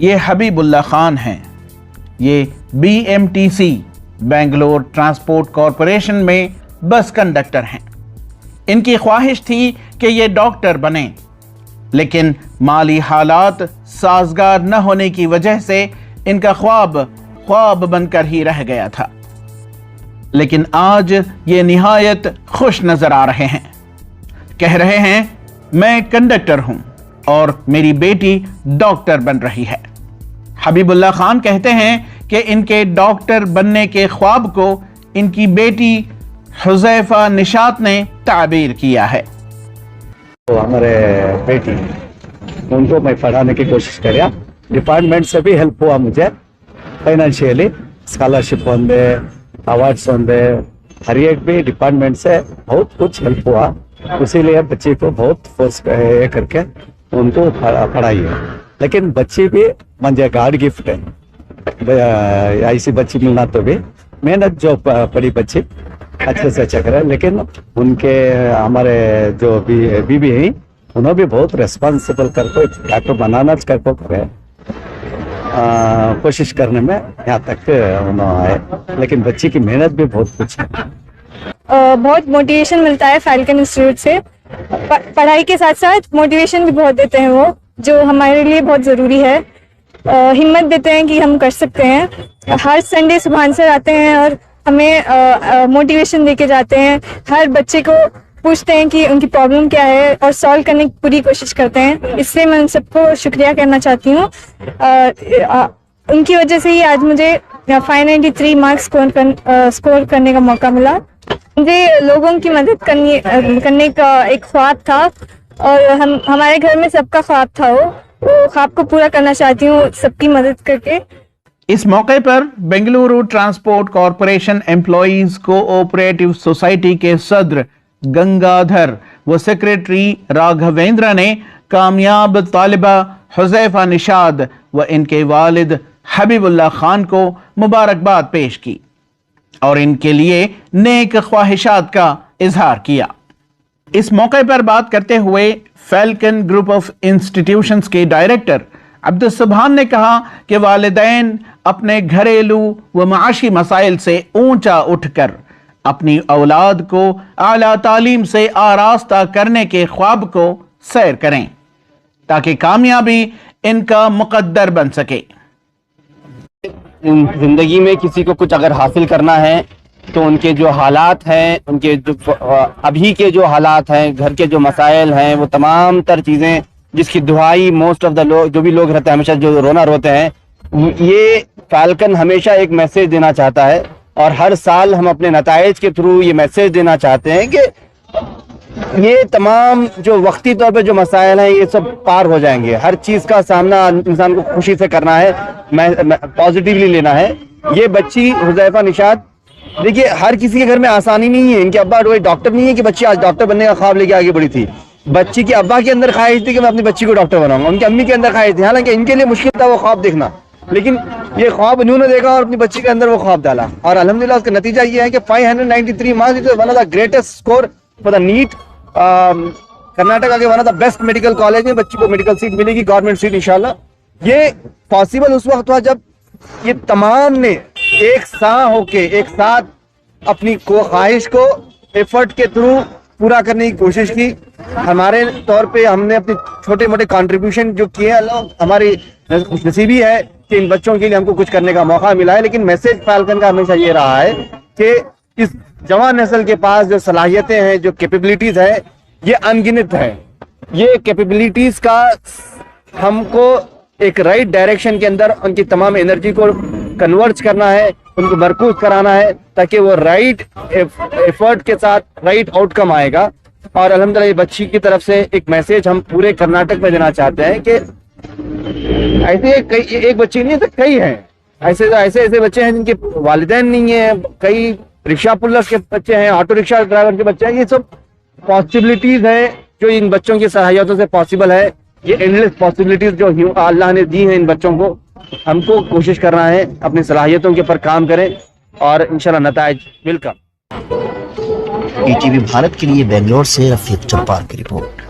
ये हबीबुल्लाह खान हैं। ये BMTC बेंगलोर ट्रांसपोर्ट कॉरपोरेशन में बस कंडक्टर हैं। इनकी ख्वाहिश थी कि ये डॉक्टर बने, लेकिन माली हालात साजगार न होने की वजह से इनका ख्वाब बनकर ही रह गया था। लेकिन आज ये निहायत खुश नजर आ रहे हैं। कह रहे हैं, मैं कंडक्टर हूं और मेरी बेटी डॉक्टर बन रही है। हबीबुल्लाह खान कहते हैं कि इनके डॉक्टर बनने के ख्वाब को इनकी बेटी हुज़ैफा निशात ने ताबीर किया है। तो हमारे बेटी उनको मैं पढ़ाने की कोशिश करिया। डिपार्टमेंट से भी हेल्प हुआ मुझे फाइनेंशियली, स्कॉलरशिप होंगे, अवार्ड्स होंगे, हर एक भी डिपार्टमेंट से बहुत कुछ हेल्प हुआ। इसीलिए बच्ची को बहुत फोर्स करके उनको पढ़ाई है। लेकिन बच्ची भी मुझे गॉड गिफ्ट है। ऐसी बच्ची मिलना तो भी मेहनत जो पड़ी बच्ची अच्छे से अच्छा करे। लेकिन उनके हमारे जो बीबी है उन्होंने भी बहुत रेस्पॉन्सिबल करके डॉक्टर बनाना करके करे कोशिश करने में यहाँ तक उन्होंने आए। लेकिन बच्ची की मेहनत भी बहुत कुछ है। बहुत मोटिवेशन मिलता है फैल्कन इंस्टीट्यूट से। पढ़ाई के साथ साथ मोटिवेशन भी बहुत देते हैं वो, जो हमारे लिए बहुत ज़रूरी है। हिम्मत देते हैं कि हम कर सकते हैं। हर संडे सुभान सर आते हैं और हमें मोटिवेशन देके जाते हैं। हर बच्चे को पूछते हैं कि उनकी प्रॉब्लम क्या है और सॉल्व करने की पूरी कोशिश करते हैं। इससे मैं उन सबको शुक्रिया करना चाहती हूँ। उनकी वजह से ही आज मुझे 593 मार्क्स स्कोर करने का मौका मिला। मुझे लोगों की मदद करने का एक ख्वाब था और हमारे घर में सबका ख्वाब था। वो ख्वाब को पूरा करना चाहती हूँ सबकी मदद करके। इस मौके पर Bengaluru transport corporation employees cooperative society के सदर गंगाधर व सेक्रेटरी राघवेंद्र ने कामयाब तालिबा हुज़ैफा निशाद व इनके वालिद हबीबुल्लाह खान को मुबारकबाद पेश की और इनके लिए नेक ख्वाहिशात का इजहार किया। इस मौके पर बात करते हुए फैल्कन ग्रुप ऑफ इंस्टीट्यूशंस के डायरेक्टर अब्दुल सुभान ने कहा कि वालिदैन अपने घरेलू व माशी मसाइल से ऊंचा उठकर अपनी औलाद को आला तालीम से आरास्ता करने के ख्वाब को सैर करें ताकि कामयाबी इनका मुकद्दर बन सके। जिंदगी में किसी को कुछ अगर हासिल करना है तो उनके जो हालात हैं, उनके जो अभी के जो हालात हैं, घर के जो मसाइल हैं, वो तमाम तर चीज़ें जिसकी दुआई मोस्ट ऑफ द लोग जो भी लोग रहते हैं हमेशा जो रोना रोते हैं, ये फैल्कन हमेशा एक मैसेज देना चाहता है और हर साल हम अपने नताइज के थ्रू ये मैसेज देना चाहते हैं कि ये तमाम जो वक्ती तौर पे जो मसाइल हैं ये सब पार हो जाएंगे। हर चीज़ का सामना इंसान को खुशी से करना है, पॉजिटिवली लेना है। ये बच्ची हुज़ैफा निशात, देखिए हर किसी के घर में आसानी नहीं है। इनके अब्बा कोई डॉक्टर नहीं है कि बच्ची आज डॉक्टर बनने का ख्वाब लेके आगे बढ़ी थी। बच्ची के अब्बा के अंदर ख्वाहिश थी कि मैं अपनी बच्ची को डॉक्टर बनाऊंगा, उनकी अम्मी के अंदर ख्वाहिश थी। हालांकि इनके लिए मुश्किल था वो ख्वाब देखना, लेकिन ये ख्वाब इन्होंने देखा और अपनी बच्ची के अंदर वो ख्वाब डाला और अल्हम्दुलिल्लाह उसका नतीजा ये है कि 593 marks is one of the greatest score for the NEET. Karnataka के one of the best medical college में बच्ची को मेडिकल सीट मिलेगी, गवर्नमेंट सीट इंशाल्लाह। ये पॉसिबल उस वक्त हुआ जब ये तमाम ने एक साथ अपनी ख्वाहिश को एफर्ट के थ्रू पूरा करने की कोशिश की। हमारे तौर पे हमने अपने छोटे मोटे कंट्रीब्यूशन जो किए, अल्लाह हमारी नसीबी है कि इन बच्चों के लिए हमको कुछ करने का मौका मिला है। लेकिन मैसेज फैल्कन का हमेशा ये रहा है कि इस जवान नस्ल के पास जो सलाहियतें हैं, जो कैपेबिलिटीज है, ये अनगिनत है। ये कैपेबिलिटीज का हमको एक राइट डायरेक्शन के अंदर उनकी तमाम एनर्जी को कन्वर्ट करना है, उनको मरकूज कराना है ताकि वो राइट एफर्ट के साथ राइट आउटकम आएगा। और अल्हम्दुलिल्लाह ये बच्ची की तरफ से एक मैसेज हम पूरे कर्नाटक में देना चाहते हैं कि ऐसे कई एक बच्ची नहीं है तो कई हैं, ऐसे बच्चे हैं जिनके वालिदैन नहीं है, कई रिक्शा पुल्लर्स के बच्चे हैं, ऑटो रिक्शा ड्राइवर के बच्चे हैं। ये सब पॉसिबिलिटीज है जो इन बच्चों की सलाहियतों से पॉसिबल है। ये एंडलेस पॉसिबिलिटीज जो अल्लाह ने दी हैं इन बच्चों को, हमको कोशिश करना है अपनी सलाहियतों के ऊपर काम करें और इंशाल्लाह नताइज वेलकम। ईटीवी भारत के लिए बेंगलोर से रफीक जब्बार की रिपोर्ट।